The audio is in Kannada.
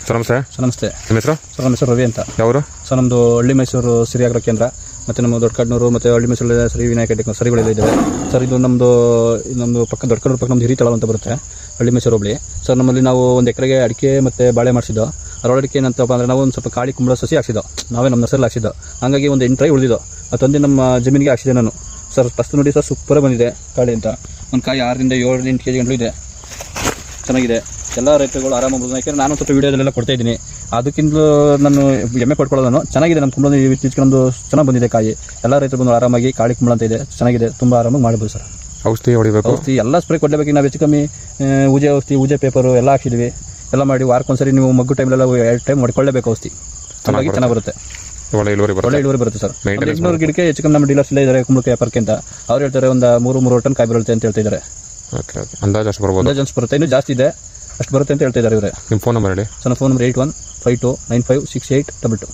ಸರ್ ನಮಸ್ತೆ. ನಮಸ್ತೆ. ನಿಮ್ಮ ಹೆಸರು? ಸರ್ ನಮ್ಮ ಹೆಸರು ರವಿ ಅಂತ. ಯಾವರು? ಸರ್ ನಮ್ಮದು ಹಳ್ಳಿ ಮೈಸೂರು ಸಿರಿ ಆಗ್ರೋ ಕೇಂದ್ರ ಮತ್ತು ನಮ್ಮ ದೊಡ್ಡಕಡ್ನೂರು ಮತ್ತು ಹಳ್ಳಿ ಮೈಸೂರು ಸರಿ ವಿನಾಯಕ ಸರಿಗಳೆಲ್ಲ ಇದ್ದಾವೆ ಸರ್. ಇದು ನಮ್ಮದು ಪಕ್ಕ ದೊಡ್ಡಕಡ್ನೂರು ಪಕ್ಕ ನಮ್ಮದು ಹಿರಿತಳ ಅಂತ ಬರುತ್ತೆ, ಹಳ್ಳಿ ಮೈಸೂರು ಹೋಬಳಿ ಸರ್. ನಮ್ಮಲ್ಲಿ ನಾವು 1 ಎಕರೆಗೆ ಅಡಿಕೆ ಮತ್ತು ಬಾಳೆ ಮಾಡಿಸಿದ್ದು. ಅದರೊಳಗೆ ಏನಂತಪ್ಪ ಅಂದರೆ ನಾವು ಒಂದು ಸ್ವಲ್ಪ ಕಾಳಿ ಕುಂಬಳ ಸಸಿ ಹಾಕ್ಸಿದ್ದು, ನಾವೇ ನಮ್ಮ ನರ್ಸಲ್ಲಿ ಹಾಕ್ಸಿದ್ದು. ಹಾಗಾಗಿ ಒಂದು 8 ಟ್ರೈ ಉಳಿದಿದ್ದು ಅದೊಂದೇ ನಮ್ಮ ಜಮೀನಿಗೆ ಹಾಕ್ಸಿದೆ ನಾನು ಸರ್. ಫಸ್ಟ್ ನೋಡಿ ಸರ್, ಸೂಪರ್ ಬಂದಿದೆ ಕಾಳಿ ಅಂತ. ಒಂದು ಕಾಯಿ 6ರಿಂದ 7-8 kg ಗಂಟಲು ಇದೆ, ಚೆನ್ನಾಗಿದೆ. ಎಲ್ಲ ರೈತರುಗಳು ಆರಾಮಾಗಿ ಯಾಕೆಂದರೆ ನಾನು ಸ್ವಲ್ಪ ವೀಡಿಯೋದಲ್ಲೆಲ್ಲ ಕೊಡ್ತಾಯಿದ್ದೀನಿ, ಅದಕ್ಕಿಂತಲೂ ನಾನು ಎಮ್ಮೆ ಪಡ್ಕೊಳ್ಳೋದು ಚೆನ್ನಾಗಿದೆ. ನಮ್ಮ ಕುಂಬಳ ಇತ್ತೀಚೆಗೆ ನಮ್ಮದು ಚೆನ್ನಾಗಿ ಬಂದಿದೆ ಕಾಯಿ. ಎಲ್ಲ ರೈತರು ಬಂದು ಆರಾಮಾಗಿ ಕಾಳಿ ಕುಂಬಳ ಅಂತ ಇದೆ, ಚೆನ್ನಾಗಿದೆ, ತುಂಬ ಆರಾಮಾಗಿ ಮಾಡ್ಬೋದು ಸರ್. ಔಷಧಿ ಹೊಡಿಬೇಕು, ಔಷಧಿ ಎಲ್ಲ ಸ್ಪ್ರೇ ಕೊಡಲೇಬೇಕು. ನಾವು ಹೆಚ್ಚು ಕಮ್ಮಿ ಊಜೆ ಪೇಪರು ಎಲ್ಲ ಹಾಕ್ಸಿದ್ವಿ, ಎಲ್ಲ ಮಾಡಿ ವಾರಕ್ಕೊಂದ್ಸರಿ ನೀವು ಮಗ್ಗು ಟೈಮ್ಲೆಲ್ಲ 2 ಟೈಮ್ ಹೊಡ್ಕೊಳ್ಳೇಬೇಕು ಔಷಧಿ. ಹಾಗಾಗಿ ಚೆನ್ನಾಗಿ ಬರುತ್ತೆ, ಒಳ್ಳೆ ಇಳುವರಿ ಬರುತ್ತೆ ಸರ್. 800 ಗಿಡಕ್ಕೆ ಹೆಚ್ಚು ಕಮ್ಮಿ ನಮ್ಮ ಡೀಲರ್ಸ್ ಎಲ್ಲ ಇದ್ದಾರೆ ಕುಂಬಳಕಾಯಿ ವ್ಯಾಪಾರಕ್ಕೆ ಅಂತ. ಅವ್ರು ಹೇಳ್ತಾರೆ ಒಂದು 3 ಟನ್ ಕಾಯಿ ಬರುತ್ತೆ ಅಂತ ಹೇಳ್ತಾ ಇದ್ದಾರೆ. ಅಂದಾಜು ಅಷ್ಟು ಬರ್ಬೋದು? ಅಂದಾಜು ಬರುತ್ತೆ, ಇನ್ನೂ ಜಾಸ್ತಿ ಇದೆ, ಅಷ್ಟು ಬರುತ್ತೆ ಅಂತ ಹೇಳ್ತಾ ಇದ್ದಾರೆ ಇವರೇ. ನಿಮ್ಮ ಫೋನ್ ನಂಬರ್ ಹೇಳಿ ಸರ್. Phone number 8152956822.